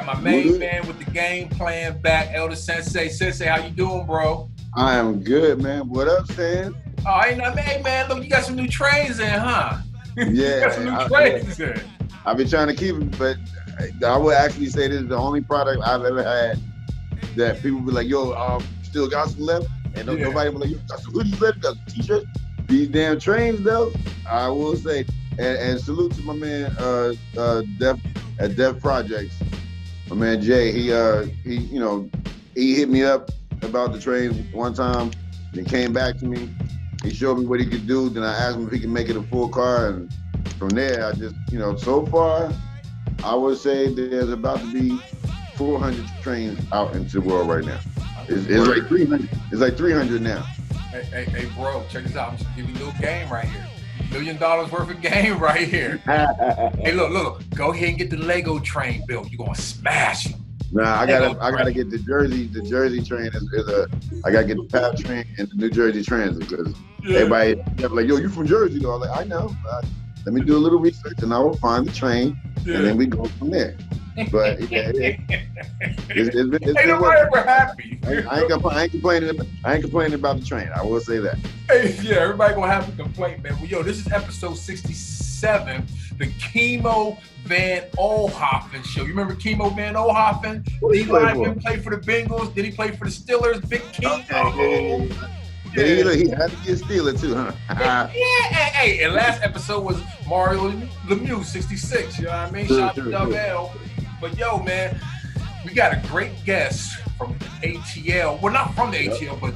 got my main man with the game plan back, Elder Sensei. Sensei, how you doing, bro? I am good, man. What up, Sam? Oh, ain't nothing. Hey, man, look, you got some new trains in, huh? Yeah, you got some new trains in. I've been trying to keep it, but I would actually say this is the only product I've ever had that people be like, yo, still got some left? And nobody be like, yo, got some hoodies left, got some t-shirts. These damn trains, though, I will say, and salute to my man Def Projects. My man Jay, he hit me up about the trains one time, then came back to me. He showed me what he could do. Then I asked him if he could make it a full car, and from there, I just, so far, I would say there's about to be 400 trains out into the world right now. It's like 300. It's like 300 now. Hey, bro, check this out. I'm just giving you a little game right here. $1 million worth of game right here. Hey, look. Go ahead and get the Lego train built. You're gonna smash them. Nah, I gotta get the Jersey. The Jersey train I gotta get the PAP train and the New Jersey Transit because everybody like, yo, you from Jersey though? I'm like, I know. Let me do a little research and I will find the train and then we go from there. But it's ain't nobody ever happy. I ain't complaining about the train. I will say that. Hey, yeah, everybody gonna have to complain, man. Well, yo, this is episode 67, the Chemo Van Oelhoffen show. You remember Chemo Van Oelhoffen? He played for the Bengals. Did he play for the Steelers? Big Chemo. Yeah. He had to be a Steeler too, huh? Hey, and last episode was Mario Lemieux, 66. You know what I mean? Shout out to Dub. But yo, man, we got a great guest from ATL. Well, not from the ATL, but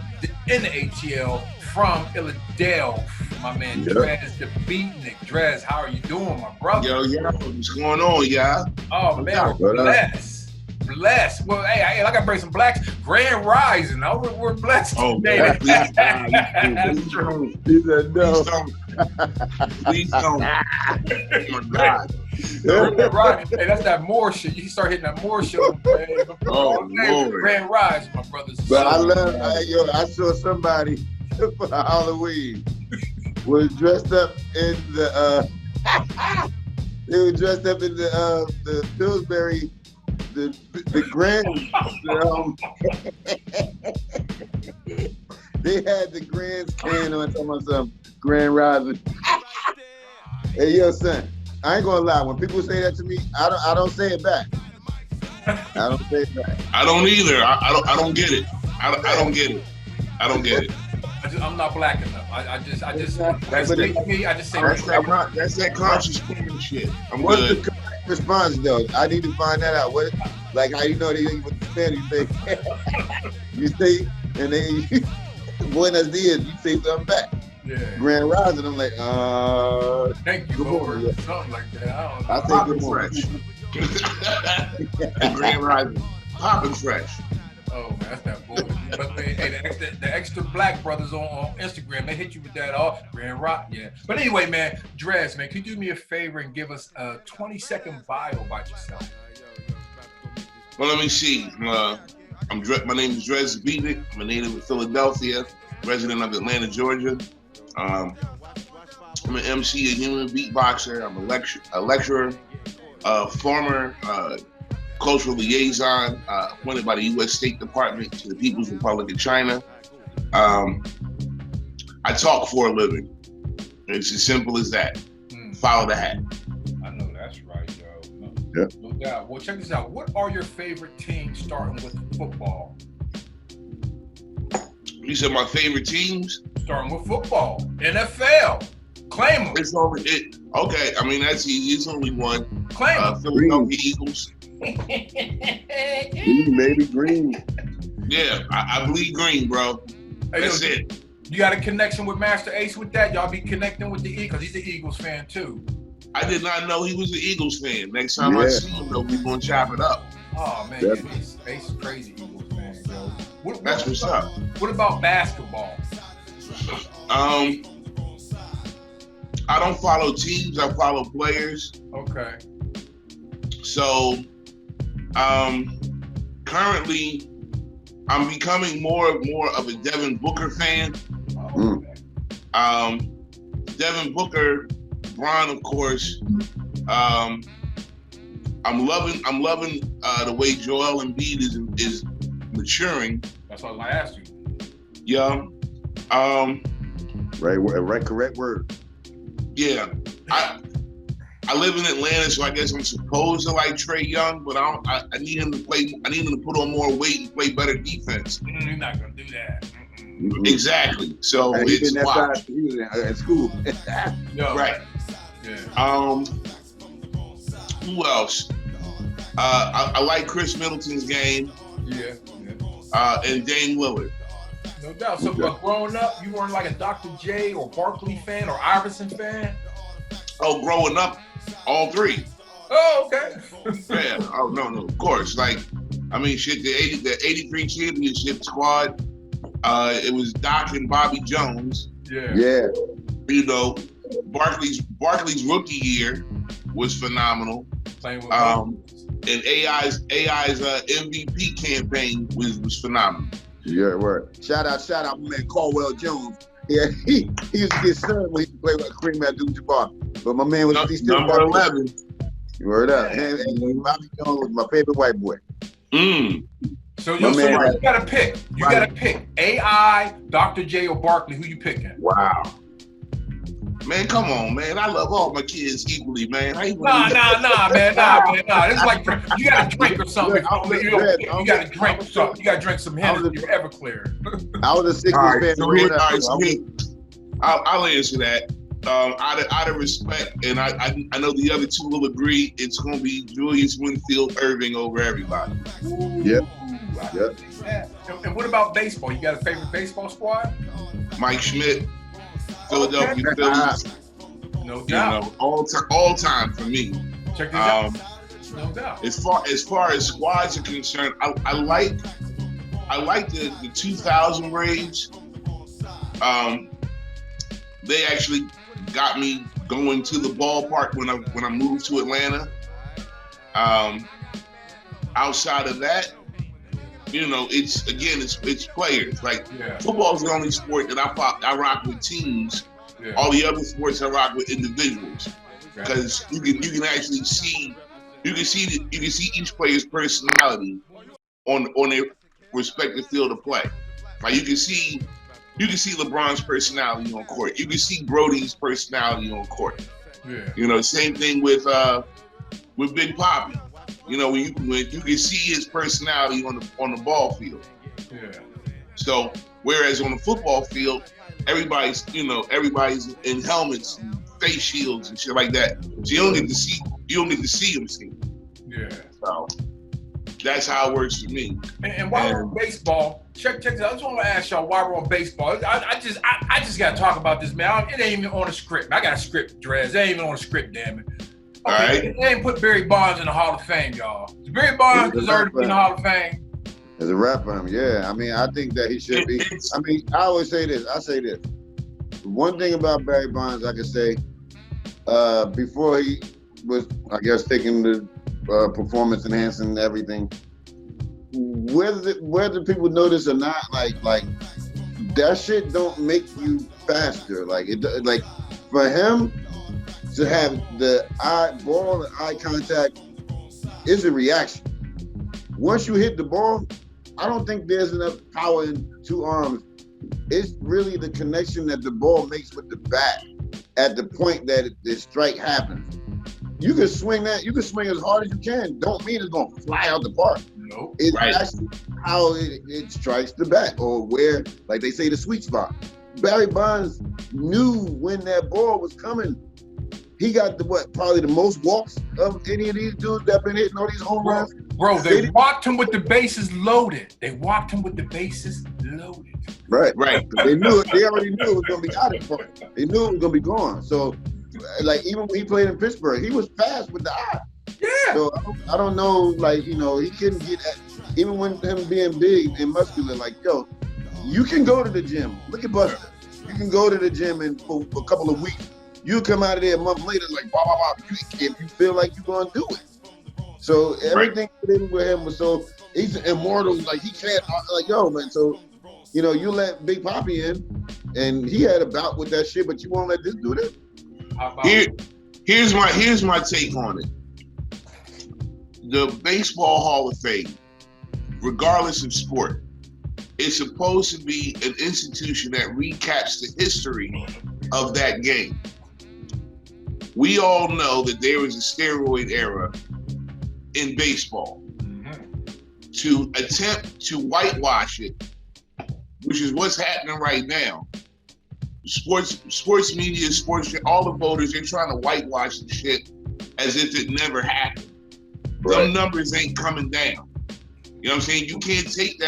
in the ATL from Illidale. My man Dres, the Beatnik. Dres, how are you doing, my brother? Yo, what's going on, y'all? Oh, man, we're blessed. Well, hey, I gotta bring some blacks. Grand Rising. We're blessed. Oh, man. Please don't. He said no. Please don't. Oh, my God. Right. Hey, that's that Moore shit. You start hitting that Moore shit. Man. Oh, Lord. Grand Rise, my brothers. But I saw somebody for Halloween was dressed up in the they were dressed up in the Pillsbury the Grand they had the Grand scan on talking about some Grand Rising. Hey, yo, son, I ain't gonna lie. When people say that to me, I don't say it back. I don't say it back. I don't either. I don't get it. I don't get it. I don't get it. I'm not black enough. I just that's that conscious porn shit. What's the correct response though? I need to find that out. What, like how you know they with the Spanish you say and then Buenos Dias, you say something back. Yeah. Grand Rising, I'm like, thank you, Lord. Something like that. I don't know. Poppin' fresh. Grand Rising. Poppin' fresh. Oh, man, that's that bullshit. But hey, the extra black brothers on Instagram, they hit you with that Grand Rock, yeah. But anyway, man, Dres, man, could you do me a favor and give us a 20-second bio about yourself? Well, let me see. My name is Dres Beatnik. I'm a native of Philadelphia, resident of Atlanta, Georgia. I'm an MC, a human beatboxer. I'm a lecturer, former cultural liaison appointed by the U.S. State Department to the People's Republic of China. I talk for a living. It's as simple as that. Follow the hat. I know that's right, yo. No doubt. Well, check this out. What are your favorite teams starting with football? You said my favorite teams? Starting with football. NFL. Claim them. Okay, I mean, that's easy. It's only one. Claim them. Philadelphia Eagles. Maybe green. Yeah, I bleed green, bro. That's it. You got a connection with Master Ace with that? Y'all be connecting with the Eagles. He's the Eagles fan too. I did not know he was an Eagles fan. Next time I see him, though, we gonna chop it up. Oh man, Ace is crazy Eagles fan, yo. That's what's up. What about basketball? I don't follow teams. I follow players. Okay. So, currently, I'm becoming more of a Devin Booker fan. Devin Booker, Bron, of course. I'm loving the way Joel Embiid is maturing. That's what I asked you. Yeah. Right. Correct word. Yeah. I live in Atlanta, so I guess I'm supposed to like Trae Young, but I need him to play. I need him to put on more weight and play better defense. You're not gonna do that. Mm-hmm. Exactly. So it's watch. He was in school. Right. Yeah. Who else? I like Chris Middleton's game. Yeah. And Dame Lillard. No doubt. So, growing up, you weren't like a Dr. J or Barkley fan or Iverson fan? Oh, growing up, all three. Oh, okay. Yeah. Oh, no. Of course. Like, I mean, shit. The '83 championship squad. It was Doc and Bobby Jones. Yeah. You know, Barkley's rookie year was phenomenal. Playing with and AI's MVP campaign was phenomenal. Yeah, word. Shout out, my man Caldwell Jones. Yeah, he used to get served when he played with Kareem Abdul-Jabbar. But my man was still number 11. Word up. And Bobby Jones was my favorite white boy. So you gotta pick. You gotta pick AI, Dr. J, or Barkley. Who you picking? Wow. Man, come on, man. I love all my kids equally, man. Nah, man. It's like you gotta drink or something. You gotta drink something. You gotta drink some Hennessy or Everclear. I was a Sixers fan. I'll answer that. Out of respect, and I know the other two will agree. It's gonna be Julius Winfield Irving over everybody. Yep. And what about baseball? You got a favorite baseball squad? Mike Schmidt. Philadelphia Phillies. No doubt. All time for me. Check this out. No doubt. As far as squads are concerned, I like the 2000 Braves. They actually got me going to the ballpark when I moved to Atlanta. Outside of that, you know, it's players. Like football is the only sport that I rock with teams. Yeah. All the other sports I rock with individuals, because you can actually see each player's personality on their respective field of play. Like you can see LeBron's personality on court. You can see Brody's personality on court. Yeah. You know, same thing with Big Papi. You know, when you can see his personality on the ball field. Yeah. So whereas on the football field, everybody's in helmets and face shields and shit like that. So you don't get to see them. Yeah. So that's how it works for me. And while we're on baseball, check this out. I just want to ask y'all why we're on baseball. I just got to talk about this, man. It ain't even on a script. I got a script, Dres. It ain't even on a script, damn it. Okay, all right. They ain't put Barry Bonds in the Hall of Fame, y'all. Does Barry Bonds deserve to be in the Hall of Fame? As a rapper, yeah. I mean, I think that he should be. I mean, I always say this. I say this. One thing about Barry Bonds, I can say, before he was, I guess, taking the performance enhancing everything, whether people notice or not, like that shit don't make you faster. Like for him to have the ball and eye contact is a reaction. Once you hit the ball, I don't think there's enough power in two arms. It's really the connection that the ball makes with the bat at the point that the strike happens. You can swing that. You can swing as hard as you can. Don't mean it's going to fly out the park. No. It's actually how it strikes the bat, or where, like they say, the sweet spot. Barry Bonds knew when that ball was coming. He got probably the most walks of any of these dudes that been hitting all these home runs. Bro, they walked him with the bases loaded. Right. They knew it. They already knew it was gonna be out of the park. They knew it was gonna be gone. So, like, even when he played in Pittsburgh, he was fast with the eye. Yeah. So I don't know, like, you know, he couldn't get at, even when him being big and muscular, like, yo, you can go to the gym. Look at Buster. You can go to the gym and for a couple of weeks. You come out of there a month later, like, blah, blah, blah. If you feel like you're going to do it. So everything with him was so, he's immortal. Like, he can't, like, yo, man. So, you know, you let Big Papi in, and he had a bout with that shit, but you won't let this do that? Here's my take on it. the Baseball Hall of Fame, regardless of sport, is supposed to be an institution that recaps the history of that game. We all know that there was a steroid era in baseball. To attempt to whitewash it, which is what's happening right now. Sports media, all the voters, they're trying to whitewash the shit as if it never happened. Right. Them numbers ain't coming down. You know what I'm saying? You can't take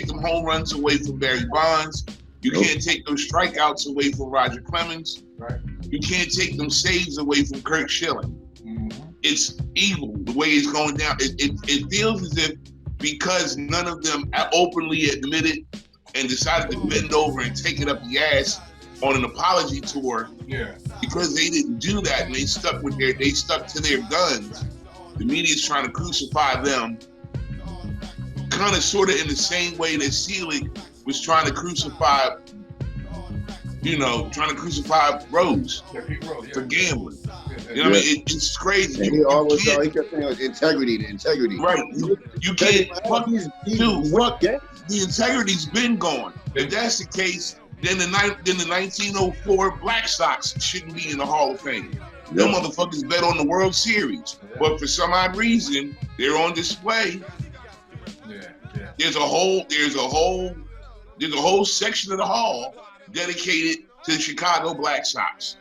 them home runs away from Barry Bonds. You can't take those strikeouts away from Roger Clemens. Right. You can't take them saves away from Kurt Schilling. It's evil the way it's going down. It feels as if because none of them openly admitted and decided to bend over and take it up the ass on an apology tour, because they didn't do that and they stuck to their guns. The media's trying to crucify them, kind of sort of in the same way that Selig was trying to crucify Rose for gambling. You know what I mean? It's crazy. And he kept saying integrity. Right. You can't. The integrity's been gone. If that's the case, then the 1904 Black Sox shouldn't be in the Hall of Fame. Them motherfuckers bet on the World Series, but for some odd reason, they're on display. There's a whole section of the hall dedicated to the Chicago Black Sox.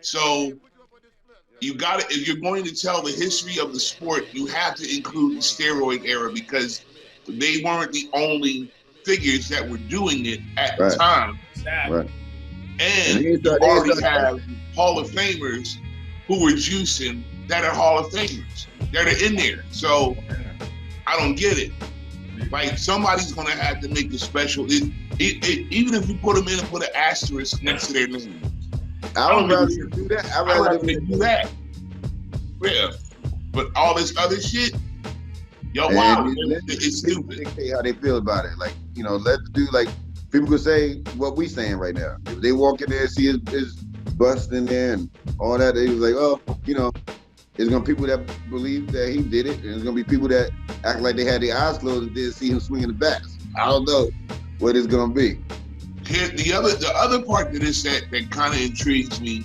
So if you're going to tell the history of the sport, you have to include the steroid era, because they weren't the only figures that were doing it at the time. Right. And you already have Hall of Famers who were juicing that are Hall of Famers that are in there. So I don't get it. Like, somebody's going to have to make the special. Even if you put them in and put an asterisk next to their name. I would rather do that. I'd rather do that. Yeah. But all this other shit, it's stupid. Dictate how they feel about it. Like, let the dude, like, people could say what we saying right now. If they walk in there and see his bust in there and all that, they was like, there's gonna be people that believe that he did it, and there's gonna be people that act like they had their eyes closed and didn't see him swinging the bats. I don't know what it's gonna be. Here, the other part to this that kind of intrigues me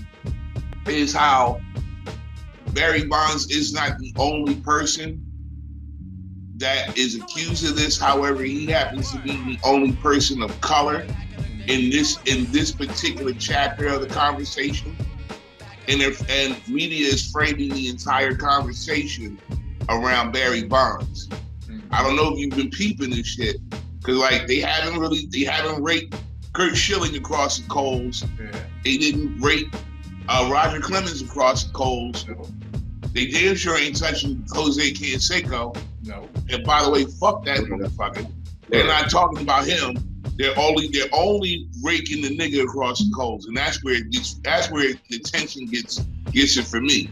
is how Barry Bonds is not the only person that is accused of this. However, he happens to be the only person of color in this particular chapter of the conversation. And media is framing the entire conversation around Barry Bonds. I don't know if you've been peeping this shit, because like they haven't raked Kurt Schilling across the coals. They didn't rake Roger Clemens across the coals. They damn sure ain't touching Jose Canseco. No. And by the way, fuck that motherfucker. They're not talking about him. They're only raking the nigga across the coals, and that's where the tension gets it for me.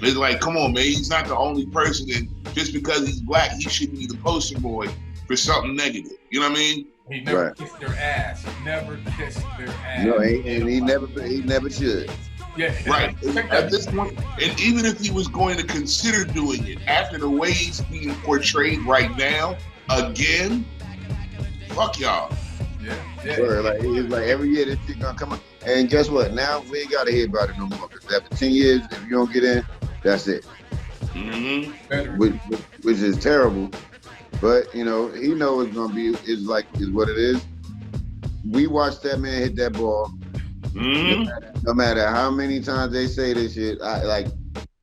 It's like, come on, man, he's not the only person, and just because he's black, he shouldn't be the poster boy for something negative. You know what I mean? He never kissed their ass. No, and he never should. Yeah. Right. At this point, and even if he was going to consider doing it, after the way he's being portrayed right now, again, fuck y'all. Yeah. Like, it's like every year this shit gonna come up. And guess what? Now we ain't gotta hear about it no more. Because after 10 years, if you don't get in, that's it. Which is terrible. But he knows it's gonna be is what it is. We watched that man hit that ball. No matter how many times they say this shit, I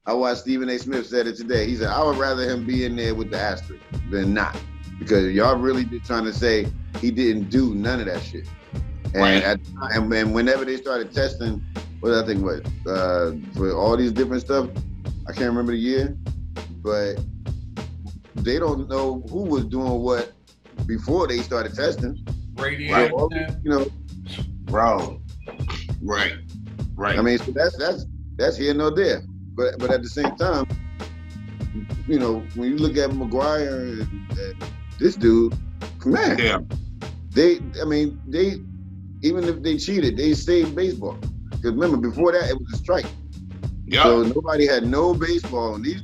watched Stephen A. Smith said it today. He said, I would rather him be in there with the asterisk than not. Because y'all really be trying to say he didn't do none of that shit. And and whenever they started testing, for all these different stuff, I can't remember the year, but they don't know who was doing what before they started testing. Radio, bro. Right. I mean, so that's here nor there. But at the same time, when you look at McGuire and this dude, man, they even if they cheated, they saved baseball. Because remember, before that, it was a strike. Yep. So nobody had no baseball. And these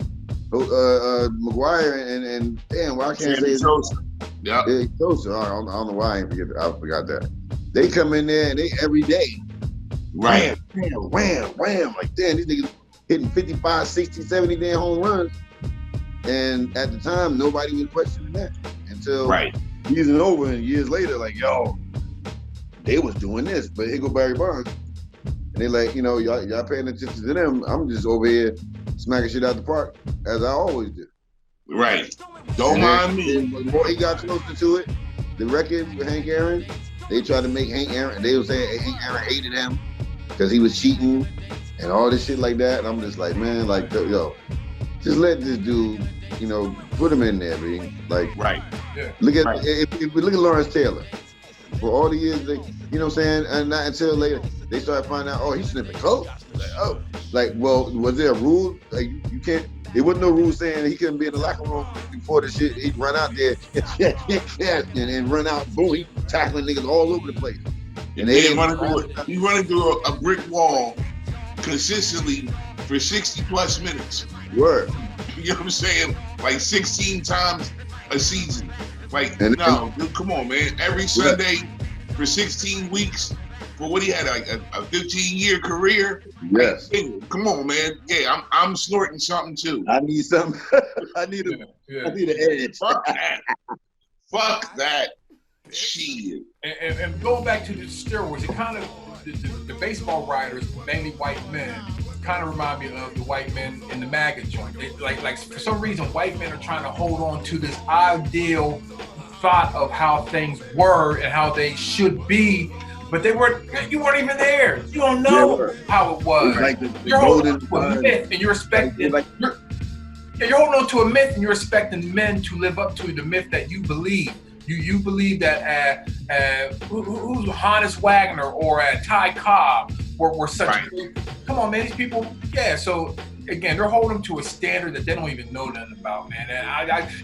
McGuire and damn, why I can't say his name? Yeah. Sosa. I don't know why I forgot that. They come in there and they every day. Right. Wham, wham, wham. Like, damn, these niggas hitting 55, 60, 70 damn home runs. And at the time, nobody was questioning that until years and over and years later, like, yo, they was doing this. But here go Barry Bonds. And they like, you know, y'all paying attention to them. I'm just over here smacking shit out the park, as I always do. Right. Don't mind me. The more he got closer to it, the record with Hank Aaron, they tried to make Hank Aaron, they were saying Hank Aaron hated him because he was cheating and all this shit like that. And I'm just like, man, like, yo, just let this dude, you know, put him in there, man. Like, look at if we look at Lawrence Taylor. For all the years, they, you know what I'm saying, and not until later they started finding out, oh, he's sniffing coke. Like, oh, like, well, was there a rule? Like, you can't. There wasn't no rule saying he couldn't be in the locker room before the shit. He'd run out there and run out, boom, he tackling niggas all over the place. And he running through a brick wall consistently for 60 plus minutes. Word. You know what I'm saying? Like 16 times a season. Like, dude, come on, man. Every Sunday for 16 weeks for what he had, like a 15-year career. Yes. Like, come on, man. Yeah, I'm snorting something too. I need something. I need an edge. Fuck that. Fuck that. Shit. And going back to the steroids, it kind of the baseball writers, mainly white men, kind of remind me of the white men in the MAGA joint. They, like for some reason, white men are trying to hold on to this ideal thought of how things were and how they should be, but you weren't even there. You don't know how it was. Like you're holding on to a myth and you're expecting. You're holding on to a myth and you're expecting men to live up to the myth that you believe. You believe that who's Hannes Wagner or Ty Cobb were such great. Come on, man, these people. Yeah, so again, they're holding to a standard that they don't even know nothing about, man.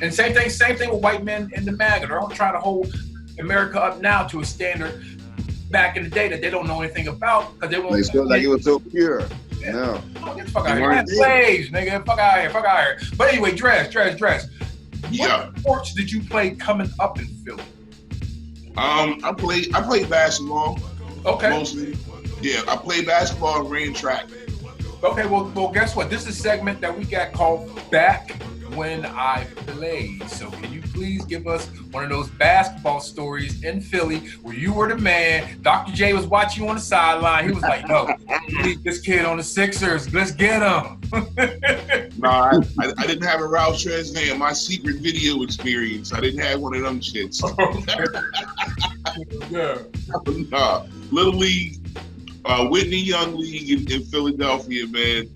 And same thing with white men in the MAGA. They're all trying to hold America up now to a standard back in the day that they don't know anything about because they won't. They feel like it was so pure. Yeah. No. Get the fuck out of here. Slaves, nigga. Fuck out of here. But anyway, Dres. What sports did you play coming up in Philly? I played basketball. Okay. Mostly. Yeah, I played basketball and ran track. Okay, well, guess what? This is a segment that we got called Back When I Played. So can you please give us one of those basketball stories in Philly where you were the man, Dr. J was watching you on the sideline, he was like, no, you need this kid on the Sixers, let's get him. No, I didn't have a Ralph Tresvant, my secret video experience. I didn't have one of them shits. No, Little League, Whitney Young League in Philadelphia, man.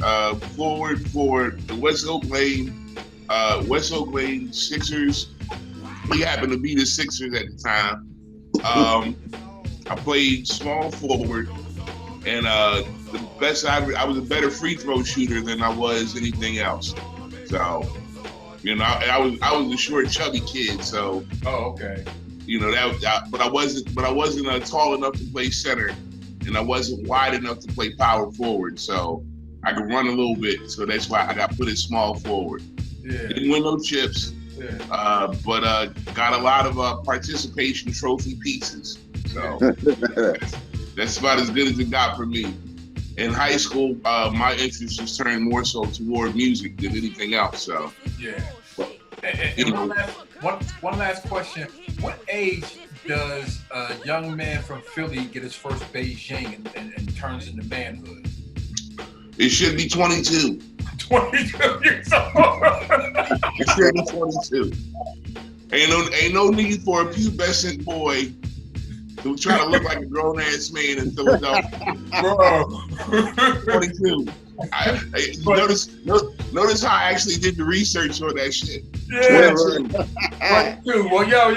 Forward for the West Oak Lane Sixers. We happened to be the Sixers at the time. I played small forward, and the best I was a better free throw shooter than I was anything else. So, you know, I was a short, chubby kid. So, okay. You know but I wasn't tall enough to play center, and I wasn't wide enough to play power forward. So I could run a little bit. So that's why I got put as small forward. Yeah. Didn't win no chips. Yeah. But got a lot of participation trophy pieces. So that's about as good as it got for me. In high school, my interest was turned more so toward music than anything else. So yeah. And one last question: what age does a young man from Philly get his first Beijing and turns into manhood? It should be 22. 22 years old. It should be 22. Ain't no need for a pubescent boy who try to look like a grown ass man in Philadelphia. Bro. 22. Notice how I actually did the research on that shit. Yeah. 22. Well, yo.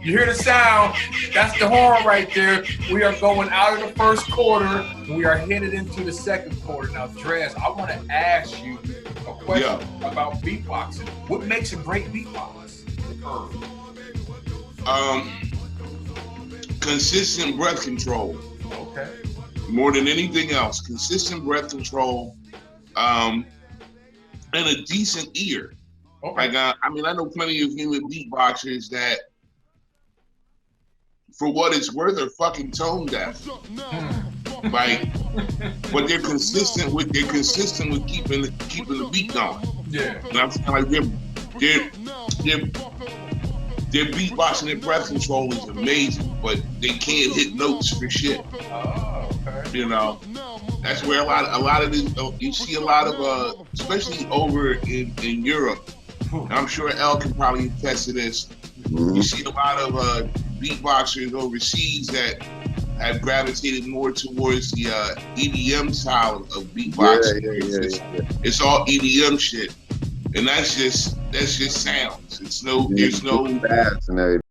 You hear the sound? That's the horn right there. We are going out of the first quarter. We are headed into the second quarter. Now, Dres, I want to ask you a question about beatboxing. What makes a great beatbox? Consistent breath control. Okay. More than anything else, consistent breath control and a decent ear. Okay. Like, I know plenty of human beatboxers that, for what it's worth, are fucking tone deaf. Like, but they're consistent with keeping the beat going. Yeah. And I'm saying, like, their beatboxing and breath control is amazing, but they can't hit notes for shit. Oh, okay. You know, that's where a lot of this, you see a lot of, especially over in Europe. And I'm sure El can probably attest to this. You see a lot of beatboxers overseas that have gravitated more towards the EDM style of beatboxing. Yeah. It's all EDM shit, and that's just sounds. There's no Fast and everything.